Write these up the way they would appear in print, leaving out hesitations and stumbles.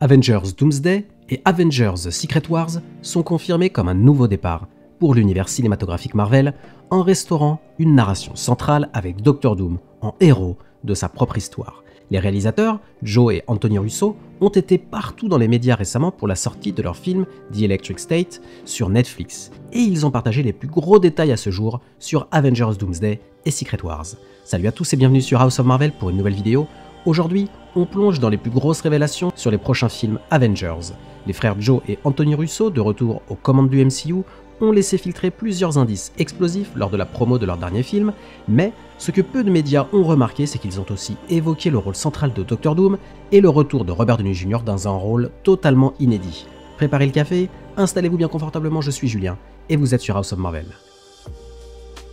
Avengers Doomsday et Avengers Secret Wars sont confirmés comme un nouveau départ pour l'univers cinématographique Marvel en restaurant une narration centrale avec Doctor Doom en héros de sa propre histoire. Les réalisateurs, Joe et Anthony Russo, ont été partout dans les médias récemment pour la sortie de leur film The Electric State sur Netflix, et ils ont partagé les plus gros détails à ce jour sur Avengers Doomsday et Secret Wars. Salut à tous et bienvenue sur House of Marvel pour une nouvelle vidéo. Aujourd'hui, on plonge dans les plus grosses révélations sur les prochains films Avengers. Les frères Joe et Anthony Russo, de retour aux commandes du MCU, ont laissé filtrer plusieurs indices explosifs lors de la promo de leur dernier film, mais ce que peu de médias ont remarqué, c'est qu'ils ont aussi évoqué le rôle central de Doctor Doom et le retour de Robert Downey Jr. dans un rôle totalement inédit. Préparez le café, installez-vous bien confortablement, je suis Julien, et vous êtes sur House of Marvel.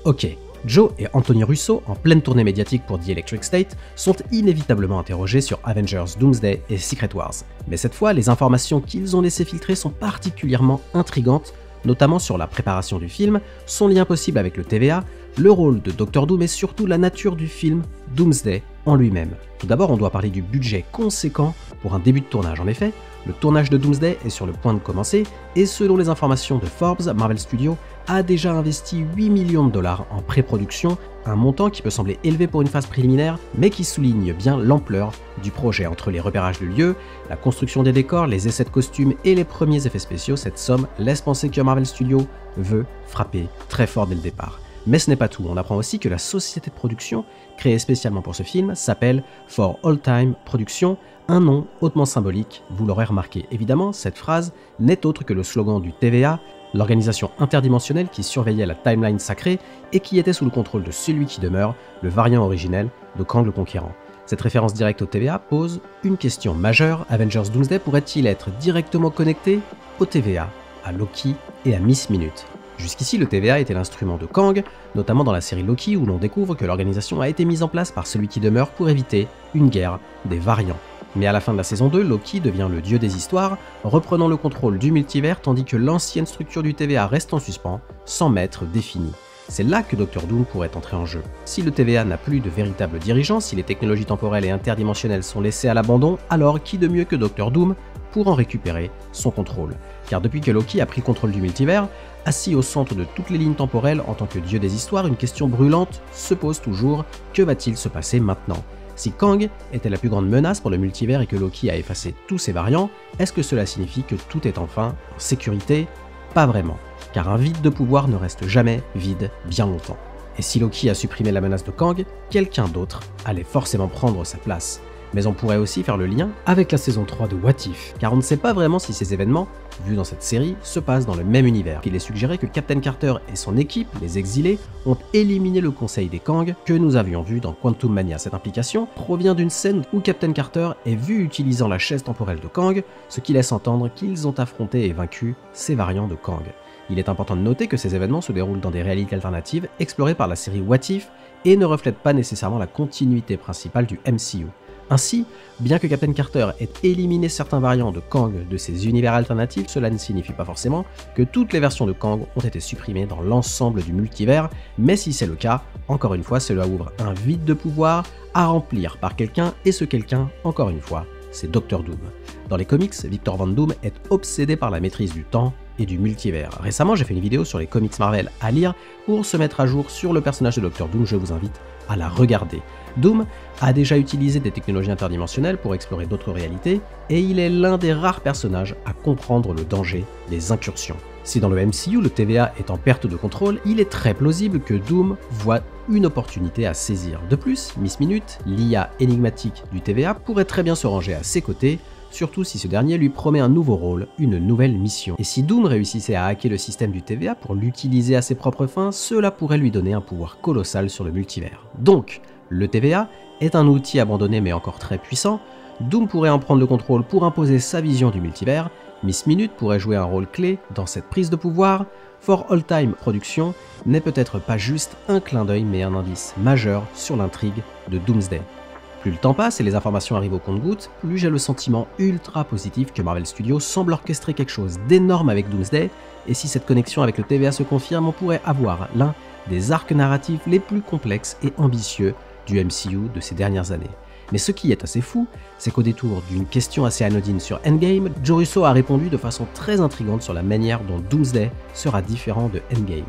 Ok, Joe et Anthony Russo, en pleine tournée médiatique pour The Electric State, sont inévitablement interrogés sur Avengers Doomsday et Secret Wars. Mais cette fois, les informations qu'ils ont laissé filtrer sont particulièrement intrigantes, notamment sur la préparation du film, son lien possible avec le TVA, le rôle de Doctor Doom et surtout la nature du film Doomsday en lui-même. Tout d'abord, on doit parler du budget conséquent pour un début de tournage. En effet, le tournage de Doomsday est sur le point de commencer et selon les informations de Forbes, Marvel Studios a déjà investi 8 millions de dollars en pré-production, un montant qui peut sembler élevé pour une phase préliminaire, mais qui souligne bien l'ampleur du projet. Entre les repérages de lieux, la construction des décors, les essais de costumes et les premiers effets spéciaux, cette somme laisse penser que Marvel Studios veut frapper très fort dès le départ. Mais ce n'est pas tout, on apprend aussi que la société de production, créée spécialement pour ce film, s'appelle For All Time Productions, un nom hautement symbolique, vous l'aurez remarqué. Évidemment, cette phrase n'est autre que le slogan du TVA, l'organisation interdimensionnelle qui surveillait la timeline sacrée et qui était sous le contrôle de celui qui demeure, le variant originel de Kang le Conquérant. Cette référence directe au TVA pose une question majeure, Avengers Doomsday pourrait-il être directement connecté au TVA, à Loki et à Miss Minute? Jusqu'ici, le TVA était l'instrument de Kang, notamment dans la série Loki où l'on découvre que l'organisation a été mise en place par celui qui demeure pour éviter une guerre des variants. Mais à la fin de la saison 2, Loki devient le dieu des histoires, reprenant le contrôle du multivers tandis que l'ancienne structure du TVA reste en suspens, sans maître défini. C'est là que Doctor Doom pourrait entrer en jeu. Si le TVA n'a plus de véritable dirigeant, si les technologies temporelles et interdimensionnelles sont laissées à l'abandon, alors qui de mieux que Doctor Doom pour en récupérer son contrôle? Car depuis que Loki a pris le contrôle du multivers, assis au centre de toutes les lignes temporelles en tant que dieu des histoires, une question brûlante se pose toujours, que va-t-il se passer maintenant? Si Kang était la plus grande menace pour le multivers et que Loki a effacé tous ses variants, est-ce que cela signifie que tout est enfin en sécurité? Pas vraiment, car un vide de pouvoir ne reste jamais vide bien longtemps. Et si Loki a supprimé la menace de Kang, quelqu'un d'autre allait forcément prendre sa place. Mais on pourrait aussi faire le lien avec la saison 3 de What If, car on ne sait pas vraiment si ces événements, vus dans cette série, se passent dans le même univers. Il est suggéré que Captain Carter et son équipe, les exilés, ont éliminé le conseil des Kang que nous avions vu dans Quantum Mania. Cette implication provient d'une scène où Captain Carter est vu utilisant la chaise temporelle de Kang, ce qui laisse entendre qu'ils ont affronté et vaincu ces variants de Kang. Il est important de noter que ces événements se déroulent dans des réalités alternatives explorées par la série What If et ne reflètent pas nécessairement la continuité principale du MCU. Ainsi, bien que Captain Carter ait éliminé certains variants de Kang de ces univers alternatifs, cela ne signifie pas forcément que toutes les versions de Kang ont été supprimées dans l'ensemble du multivers, mais si c'est le cas, encore une fois, cela ouvre un vide de pouvoir à remplir par quelqu'un, et ce quelqu'un, encore une fois, c'est Doctor Doom. Dans les comics, Victor Von Doom est obsédé par la maîtrise du temps et du multivers. Récemment, j'ai fait une vidéo sur les comics Marvel à lire pour se mettre à jour sur le personnage de Doctor Doom, je vous invite à la regarder. Doom a déjà utilisé des technologies interdimensionnelles pour explorer d'autres réalités, et il est l'un des rares personnages à comprendre le danger des incursions. Si dans le MCU le TVA est en perte de contrôle, il est très plausible que Doom voit une opportunité à saisir. De plus, Miss Minute, l'IA énigmatique du TVA, pourrait très bien se ranger à ses côtés, surtout si ce dernier lui promet un nouveau rôle, une nouvelle mission. Et si Doom réussissait à hacker le système du TVA pour l'utiliser à ses propres fins, cela pourrait lui donner un pouvoir colossal sur le multivers. Donc, le TVA est un outil abandonné mais encore très puissant, Doom pourrait en prendre le contrôle pour imposer sa vision du multivers, Miss Minute pourrait jouer un rôle clé dans cette prise de pouvoir, For All Time Productions n'est peut-être pas juste un clin d'œil mais un indice majeur sur l'intrigue de Doomsday. Plus le temps passe et les informations arrivent au compte-gouttes, plus j'ai le sentiment ultra positif que Marvel Studios semble orchestrer quelque chose d'énorme avec Doomsday, et si cette connexion avec le TVA se confirme, on pourrait avoir l'un des arcs narratifs les plus complexes et ambitieux du MCU de ces dernières années. Mais ce qui est assez fou, c'est qu'au détour d'une question assez anodine sur Endgame, Joe Russo a répondu de façon très intrigante sur la manière dont Doomsday sera différent de Endgame.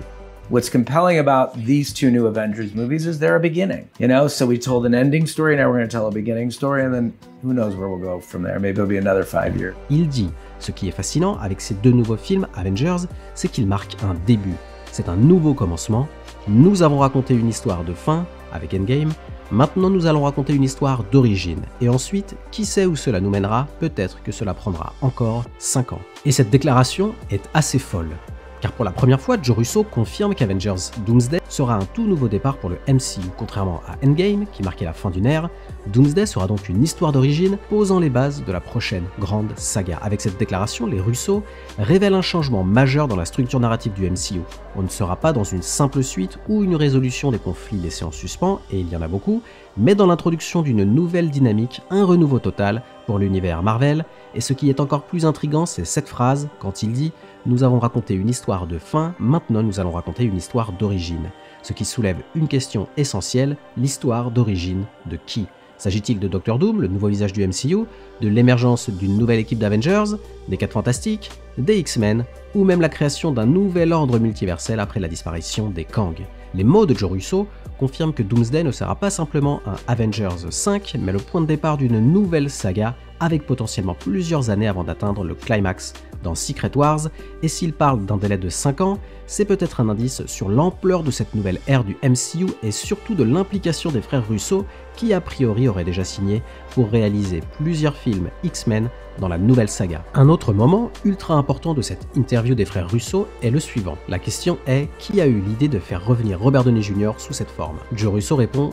What's compelling about these two new Avengers movies is they're a beginning, So we told an ending story, now we're going to tell a beginning story, and then who knows where we'll go from there. Maybe it'll be another 5 years. Il dit, ce qui est fascinant avec ces deux nouveaux films, Avengers, c'est qu'ils marquent un début. C'est un nouveau commencement. Nous avons raconté une histoire de fin, avec Endgame. Maintenant, nous allons raconter une histoire d'origine. Et ensuite, qui sait où cela nous mènera? Peut-être que cela prendra encore 5 ans. Et cette déclaration est assez folle. Car pour la première fois, Joe Russo confirme qu'Avengers Doomsday sera un tout nouveau départ pour le MCU. Contrairement à Endgame, qui marquait la fin d'une ère, Doomsday sera donc une histoire d'origine posant les bases de la prochaine grande saga. Avec cette déclaration, les Russo révèlent un changement majeur dans la structure narrative du MCU. On ne sera pas dans une simple suite ou une résolution des conflits laissés en suspens, et il y en a beaucoup, mais dans l'introduction d'une nouvelle dynamique, un renouveau total pour l'univers Marvel. Et ce qui est encore plus intriguant, c'est cette phrase quand il dit « Nous avons raconté une histoire de fin, maintenant nous allons raconter une histoire d'origine ». Ce qui soulève une question essentielle, l'histoire d'origine de qui? S'agit-il de Doctor Doom, le nouveau visage du MCU, de l'émergence d'une nouvelle équipe d'Avengers, des 4 Fantastiques, des X-Men, ou même la création d'un nouvel ordre multiversel après la disparition des Kang? Les mots de Joe Russo confirment que Doomsday ne sera pas simplement un Avengers 5, mais le point de départ d'une nouvelle saga avec potentiellement plusieurs années avant d'atteindre le climax dans Secret Wars, et s'il parle d'un délai de 5 ans, c'est peut-être un indice sur l'ampleur de cette nouvelle ère du MCU et surtout de l'implication des frères Russo qui a priori auraient déjà signé pour réaliser plusieurs films X-Men dans la nouvelle saga. Un autre moment ultra important de cette interview des frères Russo est le suivant. La question est, qui a eu l'idée de faire revenir Robert Downey Jr. sous cette forme? Joe Russo répond,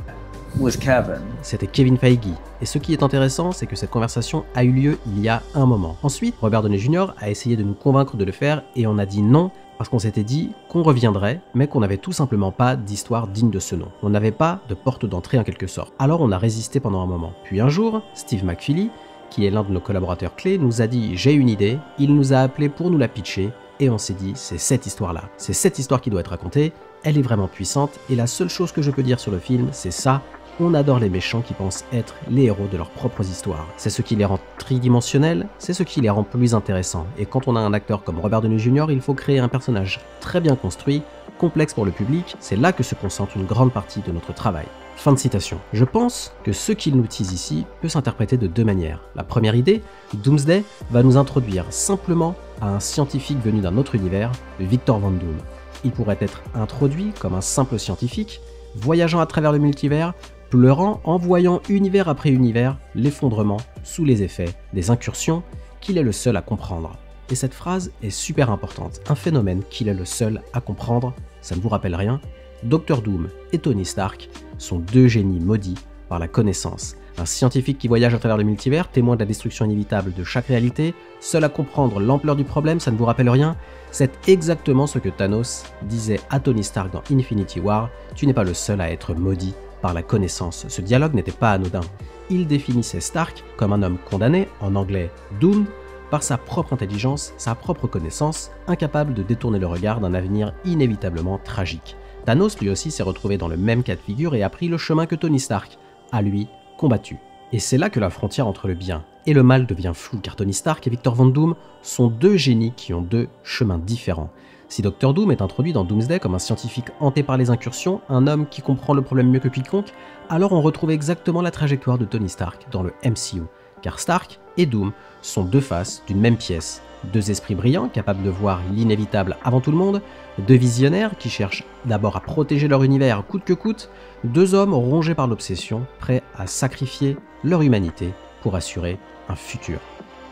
Was Kevin. C'était Kevin Feige. Et ce qui est intéressant, c'est que cette conversation a eu lieu il y a un moment. Ensuite, Robert Downey Jr. a essayé de nous convaincre de le faire et on a dit non parce qu'on s'était dit qu'on reviendrait, mais qu'on n'avait tout simplement pas d'histoire digne de ce nom. On n'avait pas de porte d'entrée en quelque sorte. Alors on a résisté pendant un moment. Puis un jour, Steve McFeely, qui est l'un de nos collaborateurs clés, nous a dit « j'ai une idée », il nous a appelé pour nous la pitcher, et on s'est dit « c'est cette histoire-là, c'est cette histoire qui doit être racontée, elle est vraiment puissante, et la seule chose que je peux dire sur le film, c'est ça, on adore les méchants qui pensent être les héros de leurs propres histoires. C'est ce qui les rend tridimensionnels, c'est ce qui les rend plus intéressants. Et quand on a un acteur comme Robert Downey Jr., il faut créer un personnage très bien construit, complexe pour le public, c'est là que se concentre une grande partie de notre travail. Fin de citation. Je pense que ce qu'il nous tease ici peut s'interpréter de deux manières. La première idée, Doomsday va nous introduire simplement à un scientifique venu d'un autre univers, Victor Von Doom. Il pourrait être introduit comme un simple scientifique, voyageant à travers le multivers, pleurant en voyant univers après univers l'effondrement sous les effets des incursions qu'il est le seul à comprendre. Et cette phrase est super importante, un phénomène qu'il est le seul à comprendre, ça ne vous rappelle rien? Doctor Doom et Tony Stark sont deux génies maudits par la connaissance. Un scientifique qui voyage à travers le multivers, témoin de la destruction inévitable de chaque réalité, seul à comprendre l'ampleur du problème, ça ne vous rappelle rien? C'est exactement ce que Thanos disait à Tony Stark dans Infinity War, tu n'es pas le seul à être maudit par la connaissance. Ce dialogue n'était pas anodin. Il définissait Stark comme un homme condamné, en anglais doomed, par sa propre intelligence, sa propre connaissance, incapable de détourner le regard d'un avenir inévitablement tragique. Thanos lui aussi s'est retrouvé dans le même cas de figure et a pris le chemin que Tony Stark a lui combattu. Et c'est là que la frontière entre le bien et le mal devient floue, car Tony Stark et Victor Von Doom sont deux génies qui ont deux chemins différents. Si Doctor Doom est introduit dans Doomsday comme un scientifique hanté par les incursions, un homme qui comprend le problème mieux que quiconque, alors on retrouve exactement la trajectoire de Tony Stark dans le MCU. Car Stark et Doom sont deux faces d'une même pièce, deux esprits brillants capables de voir l'inévitable avant tout le monde, deux visionnaires qui cherchent d'abord à protéger leur univers coûte que coûte, deux hommes rongés par l'obsession, prêts à sacrifier leur humanité pour assurer un futur.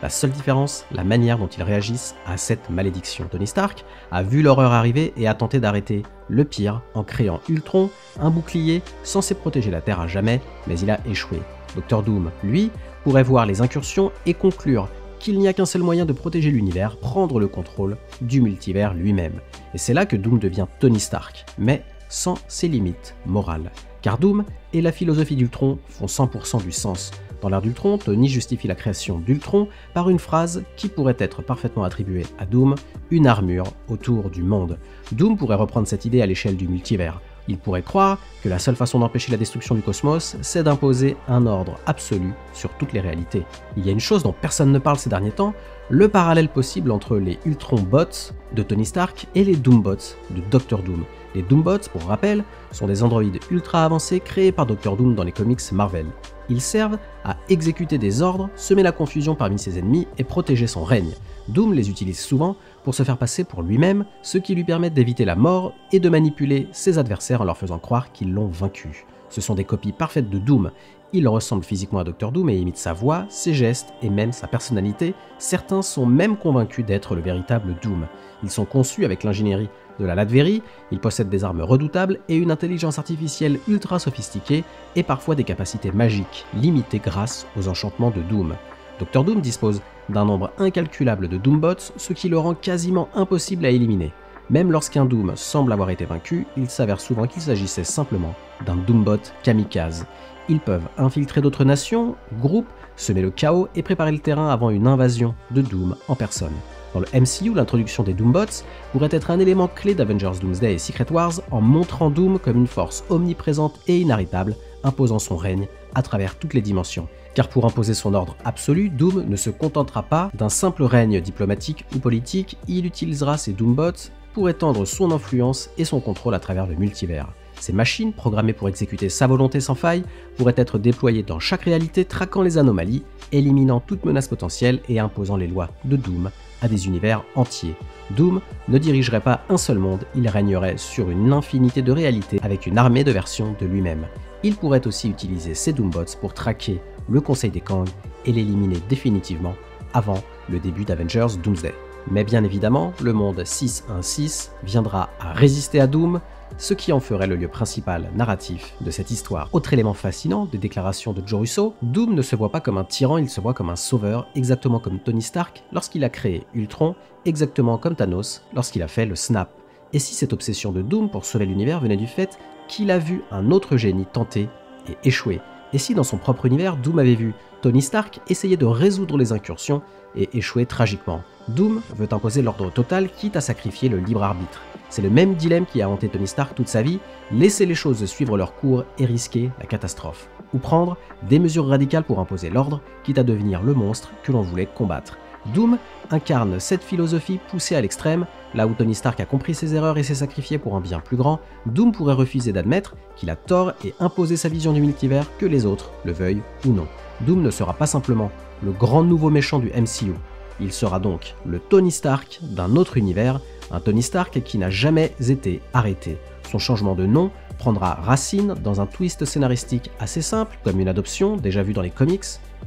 La seule différence, la manière dont ils réagissent à cette malédiction. Tony Stark a vu l'horreur arriver et a tenté d'arrêter le pire en créant Ultron, un bouclier censé protéger la Terre à jamais, mais il a échoué. Doctor Doom, lui, pourrait voir les incursions et conclure qu'il n'y a qu'un seul moyen de protéger l'univers, prendre le contrôle du multivers lui-même. Et c'est là que Doom devient Tony Stark, mais sans ses limites morales. Car Doom et la philosophie d'Ultron font 100% du sens. Dans l'ère d'Ultron, Tony justifie la création d'Ultron par une phrase qui pourrait être parfaitement attribuée à Doom, une armure autour du monde. Doom pourrait reprendre cette idée à l'échelle du multivers. Il pourrait croire que la seule façon d'empêcher la destruction du cosmos, c'est d'imposer un ordre absolu sur toutes les réalités. Il y a une chose dont personne ne parle ces derniers temps, le parallèle possible entre les Ultron Bots de Tony Stark et les Doombots de Dr. Doom. Les Doombots, pour rappel, sont des androïdes ultra avancés créés par Dr. Doom dans les comics Marvel. Ils servent à exécuter des ordres, semer la confusion parmi ses ennemis et protéger son règne. Doom les utilise souvent pour se faire passer pour lui-même, ce qui lui permet d'éviter la mort et de manipuler ses adversaires en leur faisant croire qu'ils l'ont vaincu. Ce sont des copies parfaites de Doom. Il ressemble physiquement à Dr. Doom et imite sa voix, ses gestes et même sa personnalité. Certains sont même convaincus d'être le véritable Doom. Ils sont conçus avec l'ingénierie de la Latverie, ils possèdent des armes redoutables et une intelligence artificielle ultra sophistiquée et parfois des capacités magiques, limitées grâce aux enchantements de Doom. Dr. Doom dispose d'un nombre incalculable de Doombots, ce qui le rend quasiment impossible à éliminer. Même lorsqu'un Doom semble avoir été vaincu, il s'avère souvent qu'il s'agissait simplement d'un Doombot kamikaze. Ils peuvent infiltrer d'autres nations, groupes, semer le chaos et préparer le terrain avant une invasion de Doom en personne. Dans le MCU, l'introduction des Doombots pourrait être un élément clé d'Avengers Doomsday et Secret Wars en montrant Doom comme une force omniprésente et inarrêtable, imposant son règne à travers toutes les dimensions. Car pour imposer son ordre absolu, Doom ne se contentera pas d'un simple règne diplomatique ou politique, il utilisera ses Doombots pour étendre son influence et son contrôle à travers le multivers. Ces machines, programmées pour exécuter sa volonté sans faille, pourraient être déployées dans chaque réalité, traquant les anomalies, éliminant toute menace potentielle et imposant les lois de Doom à des univers entiers. Doom ne dirigerait pas un seul monde, il régnerait sur une infinité de réalités avec une armée de versions de lui-même. Il pourrait aussi utiliser ses Doombots pour traquer le Conseil des Kang et l'éliminer définitivement avant le début d'Avengers Doomsday. Mais bien évidemment, le monde 616 viendra à résister à Doom, ce qui en ferait le lieu principal narratif de cette histoire. Autre élément fascinant des déclarations de Joe Russo, Doom ne se voit pas comme un tyran, il se voit comme un sauveur, exactement comme Tony Stark lorsqu'il a créé Ultron, exactement comme Thanos lorsqu'il a fait le Snap. Et si cette obsession de Doom pour sauver l'univers venait du fait qu'il a vu un autre génie tenter et échouer? Et si dans son propre univers, Doom avait vu Tony Stark essayer de résoudre les incursions et échouer tragiquement? Doom veut imposer l'ordre total, quitte à sacrifier le libre arbitre. C'est le même dilemme qui a hanté Tony Stark toute sa vie, laisser les choses suivre leur cours et risquer la catastrophe. Ou prendre des mesures radicales pour imposer l'ordre, quitte à devenir le monstre que l'on voulait combattre. Doom incarne cette philosophie poussée à l'extrême, là où Tony Stark a compris ses erreurs et s'est sacrifié pour un bien plus grand, Doom pourrait refuser d'admettre qu'il a tort et imposer sa vision du multivers, que les autres le veuillent ou non. Doom ne sera pas simplement le grand nouveau méchant du MCU, il sera donc le Tony Stark d'un autre univers, un Tony Stark qui n'a jamais été arrêté. Son changement de nom prendra racine dans un twist scénaristique assez simple, comme une adoption déjà vue dans les comics,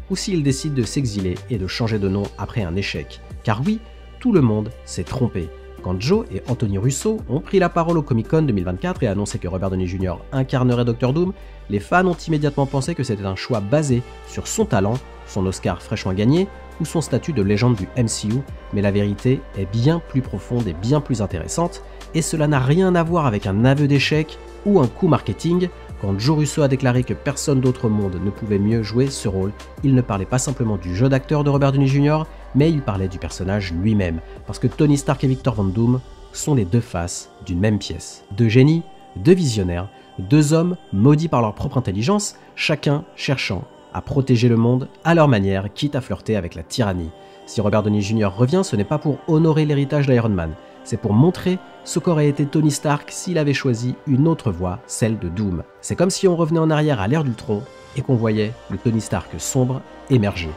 ou s'il décide de s'exiler et de changer de nom après un échec. Car oui, tout le monde s'est trompé. Quand Joe et Anthony Russo ont pris la parole au Comic-Con 2024 et annoncé que Robert Downey Jr. incarnerait Dr. Doom, les fans ont immédiatement pensé que c'était un choix basé sur son talent, son Oscar fraîchement gagné, ou son statut de légende du MCU, mais la vérité est bien plus profonde et bien plus intéressante, et cela n'a rien à voir avec un aveu d'échec ou un coup marketing. Quand Joe Russo a déclaré que personne d'autre au monde ne pouvait mieux jouer ce rôle, il ne parlait pas simplement du jeu d'acteur de Robert Downey Jr., mais il parlait du personnage lui-même, parce que Tony Stark et Victor Von Doom sont les deux faces d'une même pièce. Deux génies, deux visionnaires, deux hommes maudits par leur propre intelligence, chacun cherchant à protéger le monde à leur manière, quitte à flirter avec la tyrannie. Si Robert Downey Jr. revient, ce n'est pas pour honorer l'héritage d'Iron Man, c'est pour montrer ce qu'aurait été Tony Stark s'il avait choisi une autre voie, celle de Doom. C'est comme si on revenait en arrière à l'ère d'Ultron et qu'on voyait le Tony Stark sombre émerger.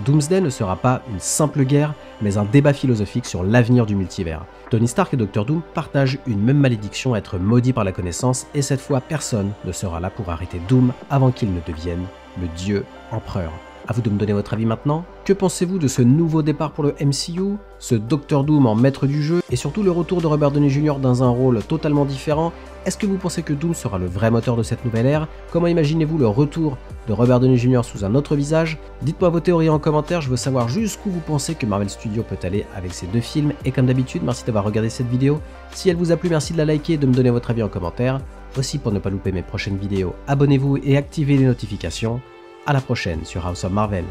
Doomsday ne sera pas une simple guerre, mais un débat philosophique sur l'avenir du multivers. Tony Stark et Dr. Doom partagent une même malédiction à être maudits par la connaissance, et cette fois personne ne sera là pour arrêter Doom avant qu'il ne devienne le dieu empereur. À vous de me donner votre avis maintenant. Que pensez-vous de ce nouveau départ pour le MCU, ce Dr. Doom en maître du jeu, et surtout le retour de Robert Downey Jr. dans un rôle totalement différent? Est-ce que vous pensez que Doom sera le vrai moteur de cette nouvelle ère? Comment imaginez-vous le retour de Robert Downey Jr. sous un autre visage? Dites-moi vos théories en commentaire, je veux savoir jusqu'où vous pensez que Marvel Studios peut aller avec ces deux films, et comme d'habitude, merci d'avoir regardé cette vidéo. Si elle vous a plu, merci de la liker et de me donner votre avis en commentaire. Aussi, pour ne pas louper mes prochaines vidéos, abonnez-vous et activez les notifications. À la prochaine sur House of Marvel.